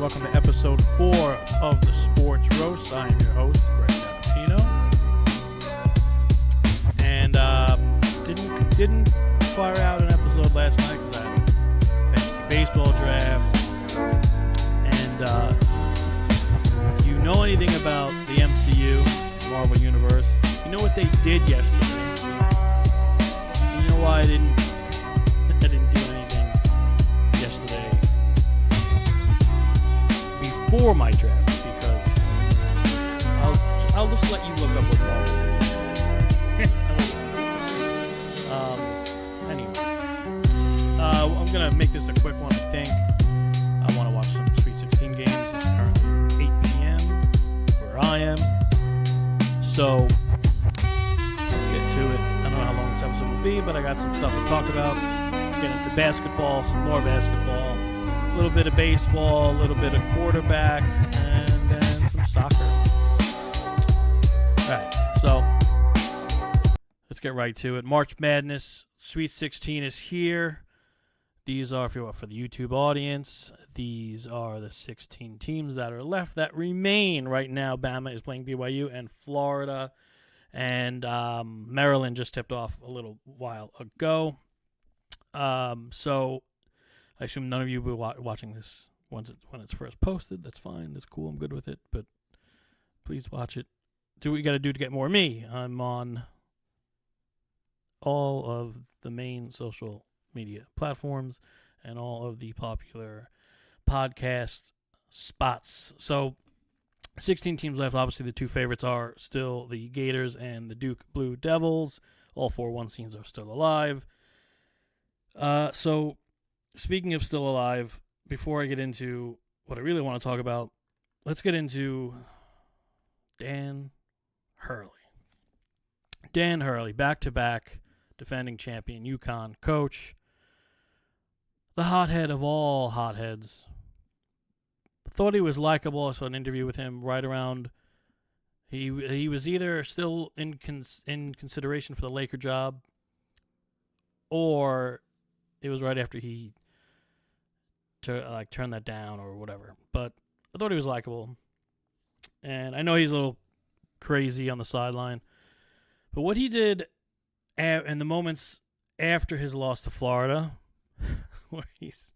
welcome to episode 4 of the Sports Roast. I am your host, Greg Cappuccino. And didn't fire out an episode last night because I had a fantasy baseball draft. And if you know anything about the MCU, Marvel Universe, you know what they did yesterday. You know why I didn't do anything yesterday before my draft, because I'll just let you look up what Marvel did. Anyway, I'm gonna make this a quick one. I think I want to watch some Sweet 16 games. It's currently 8 p.m. where I am, so let's get to it. I don't know how long this episode will be, but I got some stuff to talk about. Get into basketball, some more basketball, a little bit of baseball, a little bit of quarterback, and then some soccer. Alright, so let's get right to it. March Madness, Sweet 16 is here. These are, for the YouTube audience, these are the 16 teams that are left that remain right now. Bama is playing BYU, and Florida and Maryland just tipped off a little while ago. So I assume none of you will be watching this when it's first posted. That's fine. That's cool. I'm good with it. But please watch it. Do what you got to do to get more of me. I'm on all of the main social media platforms and all of the popular podcast spots. So 16 teams left. Obviously, the two favorites are still the Gators and the Duke Blue Devils. All 4 1 seeds are still alive. So, speaking of still alive, before I get into what I really want to talk about, let's get into Dan Hurley. Dan Hurley, back-to-back defending champion, UConn coach, the hothead of all hotheads. Thought he was likable. I saw an interview with him right around. He was either still in consideration for the Laker job, or it was right after he turned that down or whatever. But I thought he was likable, and I know he's a little crazy on the sideline. But what he did in the moments after his loss to Florida, where he's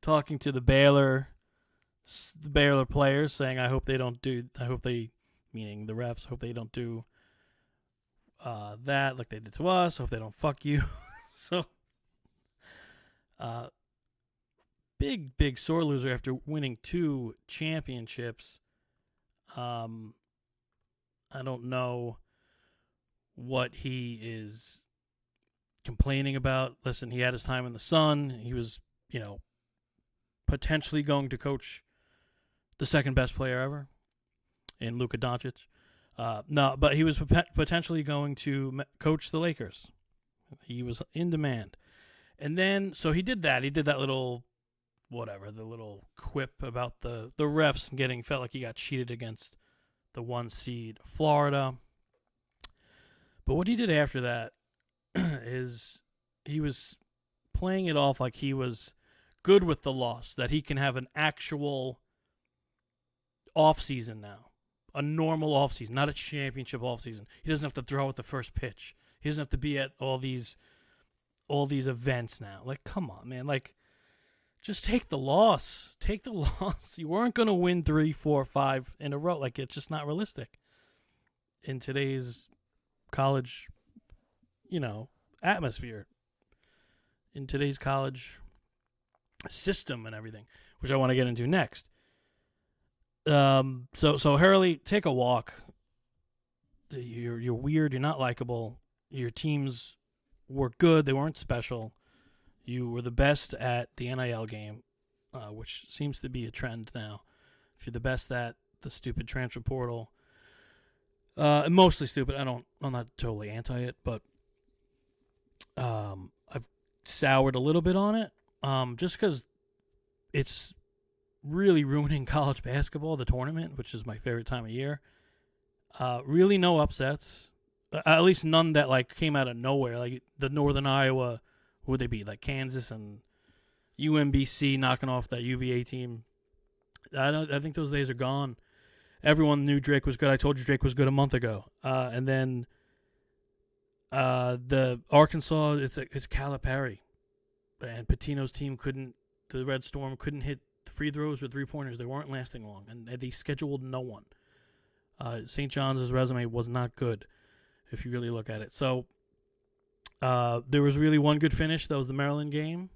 talking to the Baylor players, saying, meaning the refs, hope they don't do that like they did to us, hope they don't fuck you. So, big sore loser after winning 2 championships. I don't know what he is complaining about. Listen, he had his time in the sun. He was, potentially going to coach the second best player ever in Luka Doncic. No, but he was potentially going to coach the Lakers. He was in demand. And then, so he did that. He did that little, the little quip about the refs and felt like he got cheated against the 1 seed Florida. But what he did after that is he was playing it off like he was good with the loss, that he can have an actual offseason now, a normal offseason, not a championship offseason. He doesn't have to throw at the first pitch. He doesn't have to be at all these events now. Like, come on, man. Like, just take the loss. Take the loss. You weren't going to win 3, 4, 5 in a row. Like, it's just not realistic in today's college, atmosphere, in today's college system and everything, which I want to get into next. So Hurley, take a walk. You're weird. You're not likable. Your teams were good. They weren't special. You were the best at the NIL game, which seems to be a trend now. If you're the best at the stupid transfer portal, mostly stupid. I'm not totally anti it, but I've soured a little bit on it, just because it's really ruining college basketball, the tournament, which is my favorite time of year. Really no upsets. At least none that came out of nowhere. Like the Northern Iowa, who would they be? Like Kansas and UMBC knocking off that UVA team. I think those days are gone. Everyone knew Drake was good. I told you Drake was good a month ago. And then the Arkansas, it's Calipari, and Patino's team the Red Storm couldn't hit free throws or 3-pointers. They weren't lasting long, and they scheduled no one. St. John's resume was not good, if you really look at it. So there was really one good finish. That was the Maryland game.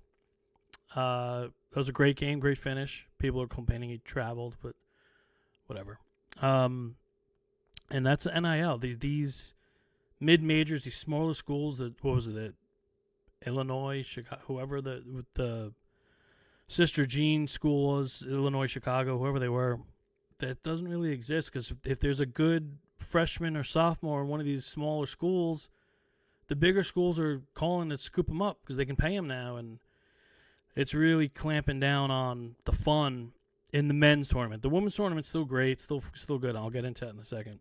That was a great game, great finish. People are complaining he traveled, but whatever. And that's NIL. These mid-majors, these smaller schools, Illinois, Chicago, whoever the Sister Jean school was, Illinois, Chicago, whoever they were, that doesn't really exist, because if there's a good freshman or sophomore in one of these smaller schools, the bigger schools are calling to scoop them up because they can pay them now, and it's really clamping down on the fun in the men's tournament. The women's tournament's still great, still good. I'll get into that in a second.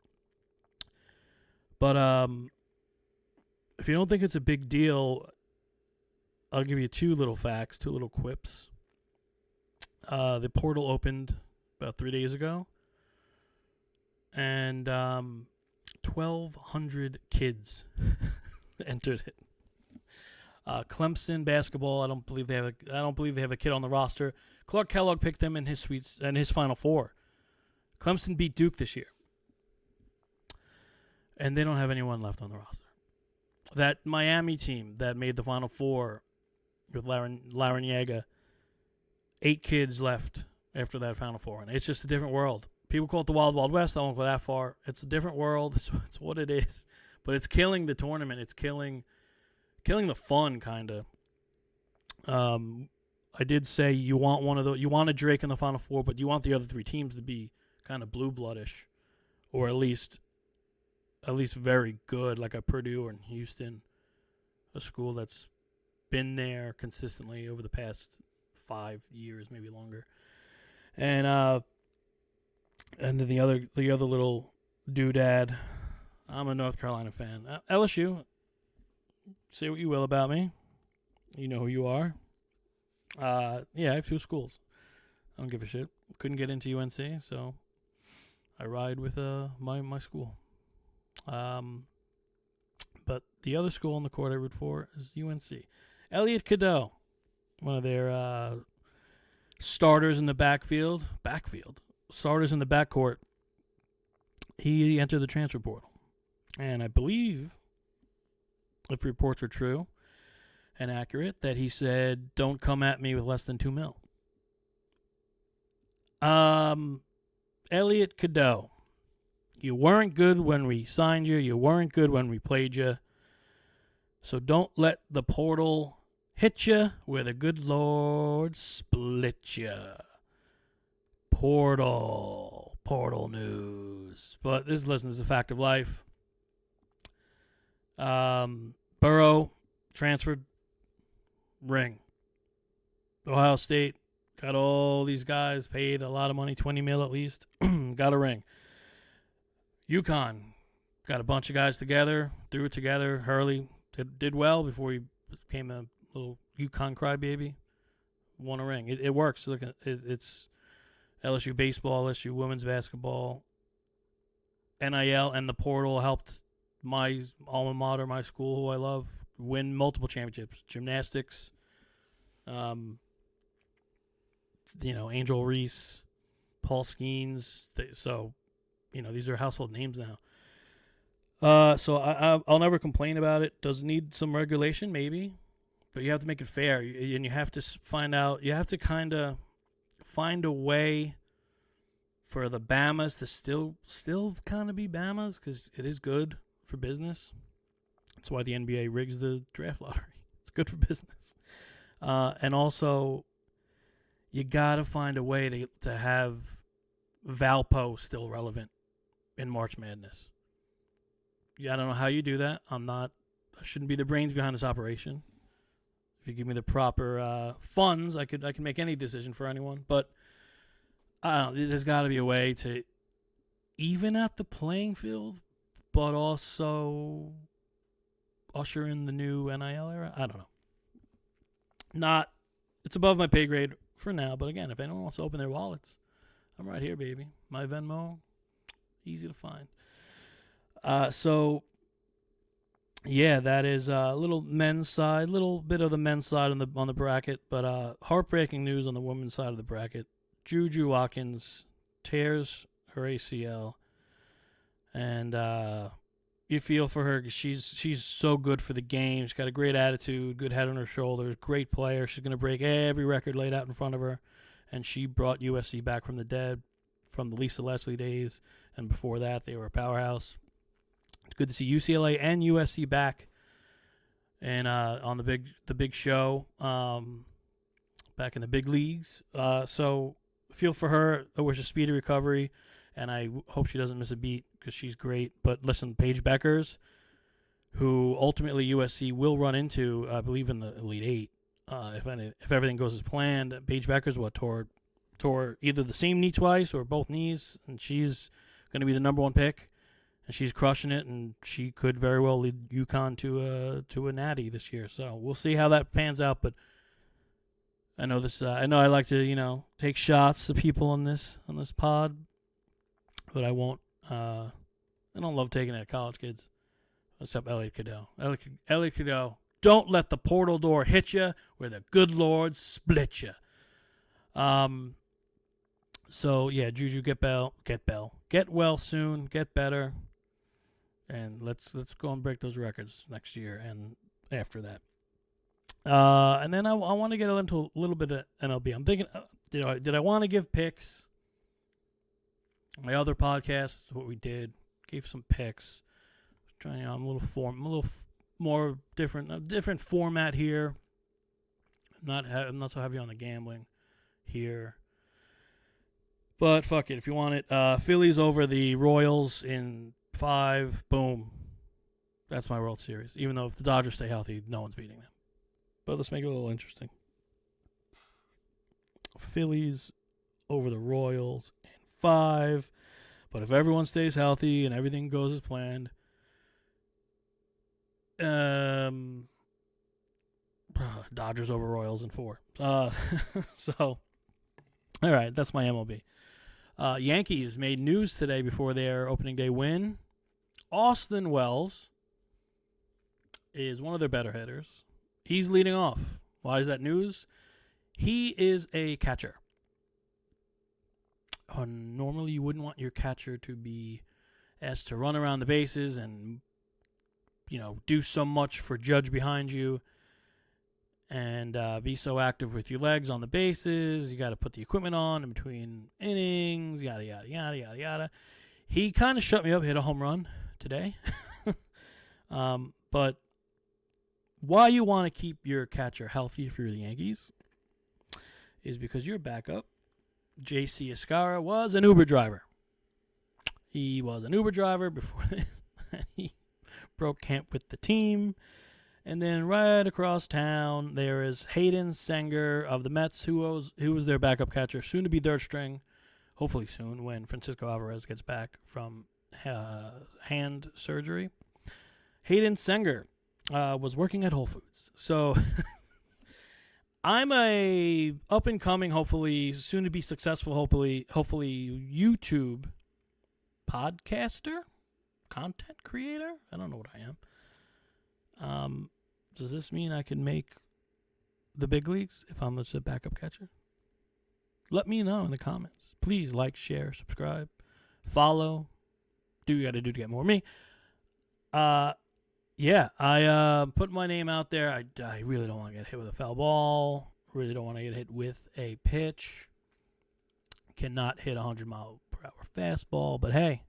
But if you don't think it's a big deal, I'll give you two little facts, two little quips. The portal opened about 3 days ago, and 1,200 kids entered it. Clemson basketball, I don't believe they have a kid on the roster. Clark Kellogg picked them in his Final Four. Clemson beat Duke this year, and they don't have anyone left on the roster. That Miami team that made the Final Four with Larrañaga, 8 kids left after that Final Four, and it's just a different world. People call it the Wild Wild West. I won't go that far. It's a different world. It's what it is, but it's killing the tournament. It's killing the fun, kind of. I did say you want a Drake in the Final Four, but you want the other 3 teams to be kind of blue bloodish, or at least very good, like a Purdue or in Houston, a school that's been there consistently over the past 5 years, maybe longer. And then the other little doodad, I'm a North Carolina fan. LSU, say what you will about me. You know who you are. Yeah, I have 2 schools. I don't give a shit. Couldn't get into UNC, so I ride with my school. But the other school on the court I root for is UNC. Elliot Cadeau, one of their starters in the starters in the backcourt. He entered the transfer portal, and I believe, if reports are true and accurate, that he said, "Don't come at me with less than $2 million." Elliot Cadeau, you weren't good when we signed you. You weren't good when we played you. So don't let the portal hit you where the good Lord split you. Portal news. But this is a fact of life. Burrow transferred. Ring. Ohio State got all these guys paid a lot of money, $20 million at least. Got a ring. UConn got a bunch of guys together, threw it together. Hurley did well before he became a little UConn crybaby. Won a ring. It works. Look, it's LSU baseball, LSU women's basketball, NIL, and the portal helped my alma mater, my school, who I love, win multiple championships. Gymnastics, Angel Reese, Paul Skeens. So, these are household names now. So I'll never complain about it. Does it need some regulation? Maybe. But you have to make it fair. And you have to you have to kind of find a way for the Bamas to still kind of be Bamas, because it is good for business. That's why the NBA rigs the draft lottery. It's good for business. And also, you got to find a way to have Valpo still relevant in March Madness. Yeah, I don't know how you do that. I shouldn't be the brains behind this operation. If you give me the proper funds, I can make any decision for anyone. But I don't know, there's got to be a way to even out the playing field, but also usher in the new NIL era. I don't know. It's above my pay grade for now. But again, if anyone wants to open their wallets, I'm right here, baby. My Venmo, easy to find. So yeah, that is a little men's side, little bit of the men's side on the bracket, but heartbreaking news on the women's side of the bracket. Juju Watkins tears her ACL, and you feel for her because she's so good for the game. She's got a great attitude, good head on her shoulders, great player. She's going to break every record laid out in front of her, and she brought USC back from the dead from the Lisa Leslie days, and before that they were a powerhouse. It's good to see UCLA and USC back, and on the big show, back in the big leagues. So feel for her. I wish a speedy recovery, and I hope she doesn't miss a beat because she's great. But listen, Paige Beckers, who ultimately USC will run into, I believe, in the Elite Eight, if everything goes as planned. Paige Beckers tore either the same knee twice or both knees, and she's going to be the number one pick. And she's crushing it, and she could very well lead UConn to a natty this year. So we'll see how that pans out. But I know this. I know I like to take shots at people on this pod, but I won't. I don't love taking it at college kids, except Elliot Cadeau. Elliot Cadeau. Don't let the portal door hit you, where the good Lord split you. So yeah, Juju, get well soon, get better. And let's go and break those records next year and after that. And then I want to get into a little bit of MLB. I'm thinking, did I want to give picks? My other podcast, what we did, gave some picks. Trying, I'm a little more different, a different format here. I'm not so heavy on the gambling here. But fuck it, if you want it, Phillies over the Royals in 5, boom. That's my World Series. Even though if the Dodgers stay healthy, no one's beating them. But let's make it a little interesting. Phillies over the Royals in 5. But if everyone stays healthy and everything goes as planned, Dodgers over Royals in 4. So, all right, that's my MLB. Yankees made news today before their opening day win. Austin Wells is one of their better hitters. He's leading off. Why is that news? He is a catcher. Normally, you wouldn't want your catcher to be asked to run around the bases and, do so much for Judge behind you and be so active with your legs on the bases. You got to put the equipment on in between innings, yada, yada, yada, yada, yada. He kind of shut me up, hit a home run today. But why you want to keep your catcher healthy if you're the Yankees is because your backup, J.C. Escara, was an Uber driver. He was an Uber driver before this. He broke camp with the team. And then right across town, there is Hayden Senger of the Mets, who was their backup catcher, soon to be third string, hopefully soon, when Francisco Alvarez gets back from hand surgery. Hayden Senger was working at Whole Foods. So I'm a up-and-coming, hopefully soon-to-be successful, hopefully YouTube podcaster, content creator. I don't know what I am. Does this mean I can make the big leagues if I'm just a backup catcher? Let me know in the comments. Please like, share, subscribe, follow. Do you got to do to get more of me? Yeah, I put my name out there. I really don't want to get hit with a foul ball. Really don't want to get hit with a pitch. Cannot hit 100-mile-per-hour fastball. But hey,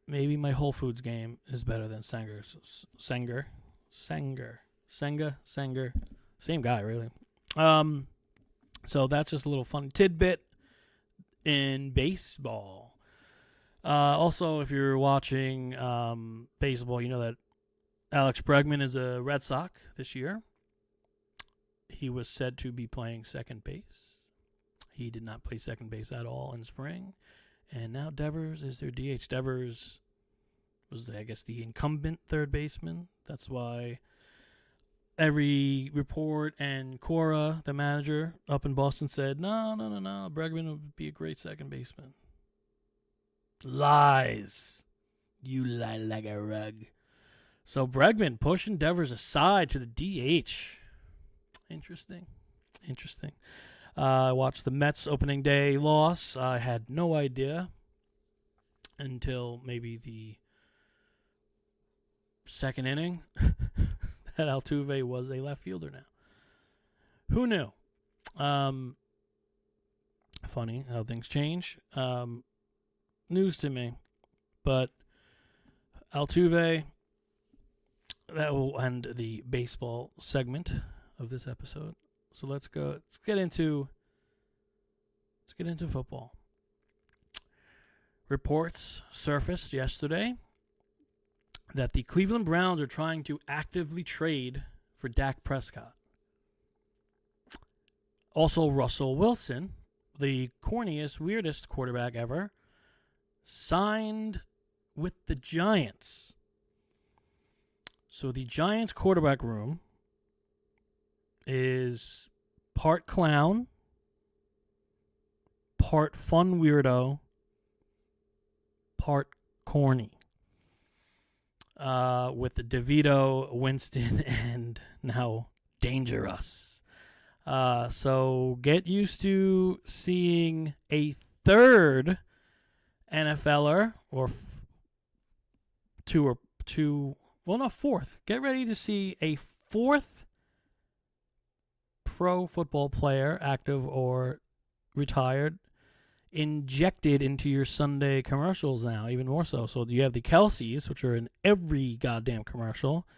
maybe my Whole Foods game is better than Senger's. Senga. Same guy, really. So that's just a little fun tidbit in baseball. Also, if you're watching baseball, you know that Alex Bregman is a Red Sox this year. He was said to be playing second base. He did not play second base at all in spring. And now Devers is their DH. Devers was, I guess, the incumbent third baseman. That's why every report, and Cora, the manager up in Boston, said, no. Bregman would be a great second baseman. Lies. You lie like a rug. So Bregman pushing Devers aside to the DH. Interesting. I watched the Mets opening day loss. I had no idea until maybe the second inning that Altuve was a left fielder now. Who knew? Funny how things change. News to me. But Altuve, that will end the baseball segment of this episode. So let's get into football. Reports surfaced yesterday that the Cleveland Browns are trying to actively trade for Dak Prescott. Also, Russell Wilson, the corniest, weirdest quarterback ever, signed with the Giants. So the Giants quarterback room is part clown, part fun weirdo, part corny. With the DeVito, Winston, and now Dangerous. So get used to seeing a third NFLer, or fourth. Get ready to see a fourth pro football player, active or retired, injected into your Sunday commercials now, even more so. So you have the Kelseys, which are in every goddamn commercial,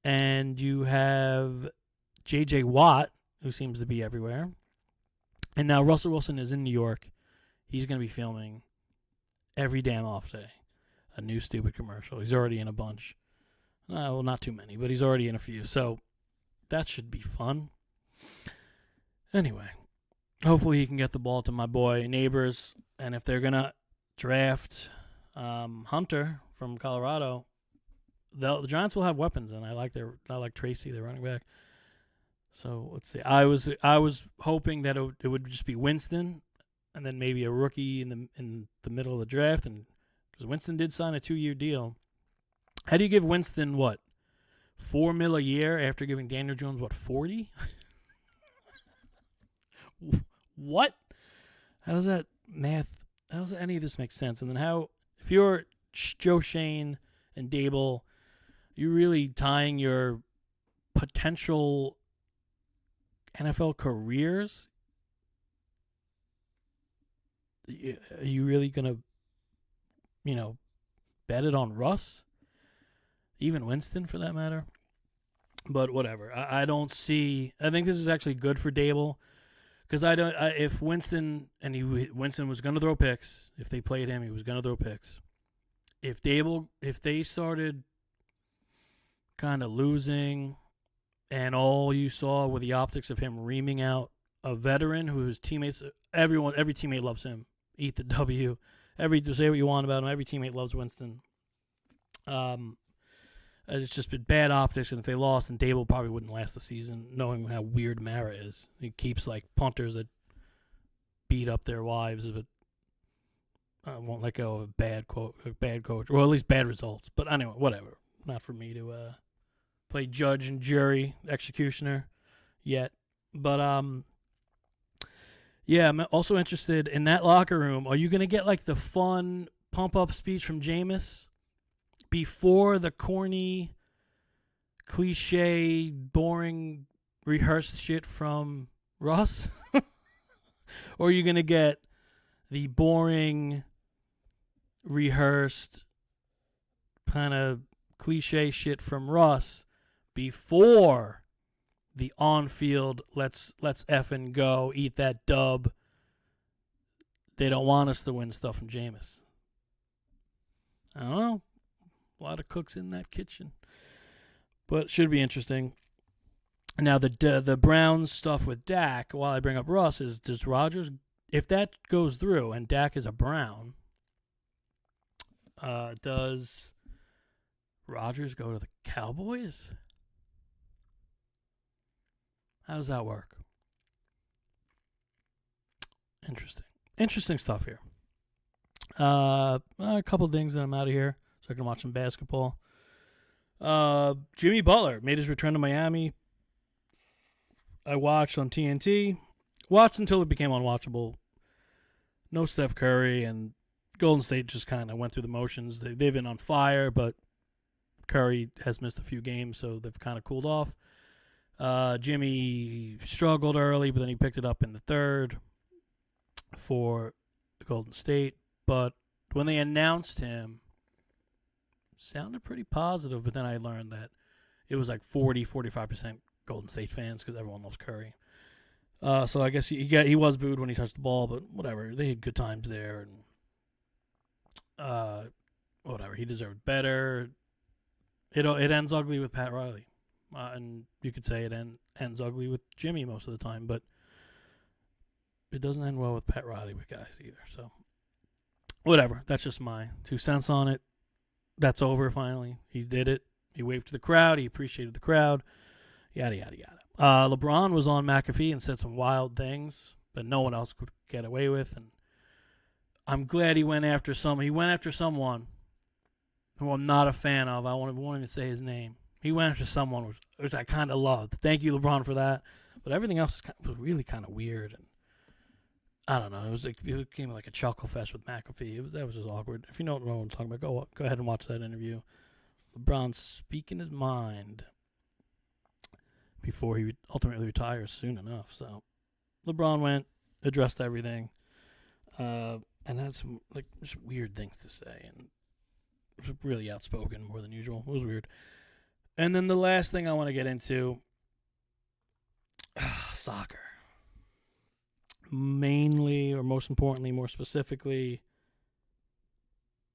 and you have J.J. Watt, who seems to be everywhere. And now Russell Wilson is in New York. He's going to be filming every damn off day a new stupid commercial. He's already in a bunch. Well, not too many, but he's already in a few. So that should be fun. Anyway, hopefully he can get the ball to my boy Neighbors. And if they're going to draft Hunter from Colorado, the Giants will have weapons. And I like Tracy, their running back. So let's see. I was hoping that it would just be Winston, and then maybe a rookie in the middle of the draft, and because Winston did sign a 2-year deal. How do you give Winston what, $4 million a year after giving Daniel Jones what, 40? What? How does that math? How does any of this make sense? And then how, if you're Joe Shane and Dable, you're really tying your potential NFL careers? Are you really going to, bet it on Russ? Even Winston, for that matter? But whatever. I don't see... I think this is actually good for Dable. Because if Winston... And Winston was going to throw picks. If they played him, he was going to throw picks. If they started kind of losing... And all you saw were the optics of him reaming out a veteran who his teammates, every teammate loves him. Eat the W. Say what you want about him. Every teammate loves Winston. It's just been bad optics, and if they lost, then Dable probably wouldn't last the season, knowing how weird Mara is. He keeps like punters that beat up their wives, but won't let go of a bad coach, or at least bad results. But anyway, whatever. Not for me to play judge and jury, executioner yet. But yeah, I'm also interested in that locker room. Are you going to get like the fun pump-up speech from Jameis before the corny, cliche, boring, rehearsed shit from Russ? Or are you going to get the boring, rehearsed, kind of cliche shit from Russ before the on-field, let's effing go, eat that dub, they don't want us to win stuff from Jameis? I don't know. A lot of cooks in that kitchen. But it should be interesting. Now, the Browns stuff with Dak, while I bring up Russ, is does Rodgers, if that goes through and Dak is a Brown, does Rodgers go to the Cowboys? How does that work? Interesting stuff here. A couple of things, and I'm out of here so I can watch some basketball. Jimmy Butler made his return to Miami. I watched on TNT. Watched until it became unwatchable. No Steph Curry, and Golden State just kind of went through the motions. They've been on fire, but Curry has missed a few games, so they've kind of cooled off. Jimmy struggled early, but then he picked it up in the third for Golden State. But when they announced him, it sounded pretty positive, but then I learned that it was like 45% Golden State fans because everyone loves Curry. So I guess he was booed when he touched the ball, but whatever. They had good times there, and whatever. He deserved better. It ends ugly with Pat Riley, and you could say it ends ugly with Jimmy most of the time, but it doesn't end well with Pat Riley with guys either. So whatever. That's just my 2 cents on it. That's over finally. He did it. He waved to the crowd. He appreciated the crowd. Yada, yada, yada. LeBron was on McAfee and said some wild things that no one else could get away with. And I'm glad he went after someone. He went after someone who I'm not a fan of. I won't even say his name. He went after someone which I kind of loved. Thank you, LeBron, for that. But everything else was really kind of weird. And I don't know. It became like a chuckle fest with McAfee. That was just awkward. If you don't know what I'm talking about, go ahead and watch that interview. LeBron speaking his mind before he ultimately retires soon enough. So LeBron went, addressed everything, and had some like just weird things to say, and was really outspoken more than usual. It was weird. And then the last thing I want to get into, soccer. Mainly, or most importantly, more specifically,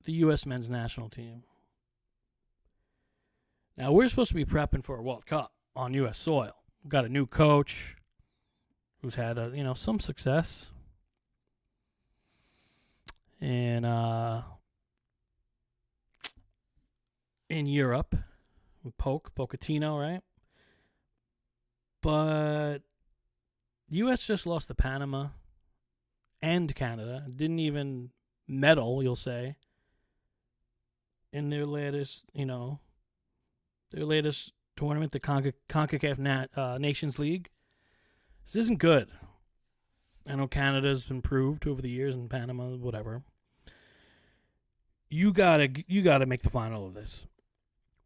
the U.S. men's national team. Now, we're supposed to be prepping for a World Cup on U.S. soil. We've got a new coach who's had some success. And in Europe, Pochettino, right? But U.S. just lost to Panama and Canada. Didn't even medal, you'll say, in their latest tournament, the CONCACAF Nations League. This isn't good. I know Canada's improved over the years, and Panama, whatever. You gotta make the final of this.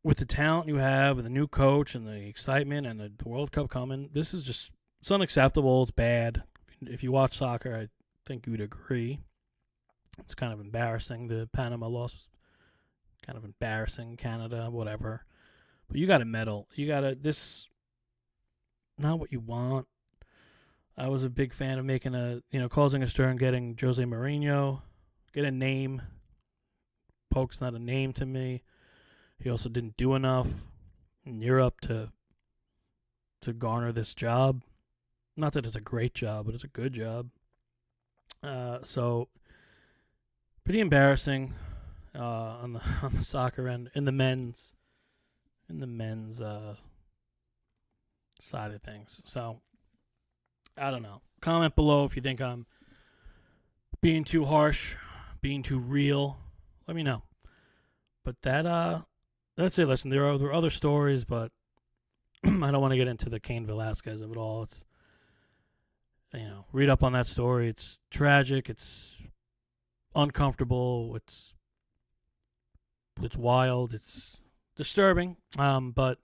With the talent you have, and the new coach, and the excitement, and the World Cup coming, this is just, it's unacceptable. It's bad. If you watch soccer, I think you'd agree. It's kind of embarrassing. The Panama loss, kind of embarrassing. Canada, whatever. But you got to medal. This, not what you want. I was a big fan of causing a stir and getting Jose Mourinho. Get a name. Polk's not a name to me. He also didn't do enough in Europe to garner this job. Not that it's a great job, but it's a good job. So pretty embarrassing on the soccer end, in the men's side of things. So I don't know. Comment below if you think I'm being too harsh, being too real. Let me know. But that's it. Listen, there are other stories, but I don't want to get into the Cain Velasquez of it all. It's, read up on that story. It's tragic. It's uncomfortable. It's wild. It's disturbing. But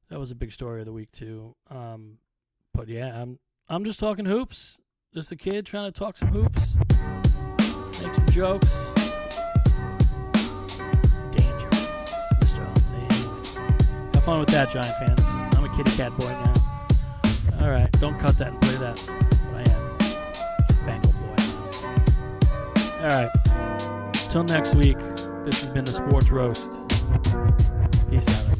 that was a big story of the week too. But yeah, I'm just talking hoops. Just a kid trying to talk some hoops, make some jokes. Dangerous, Mr. Unnamed. Have fun with that, Giant fans. I'm a kitty cat boy now. All right, don't cut that and play that. But I am Bengal boy. All right, till next week. This has been the Sports Roast. Peace out.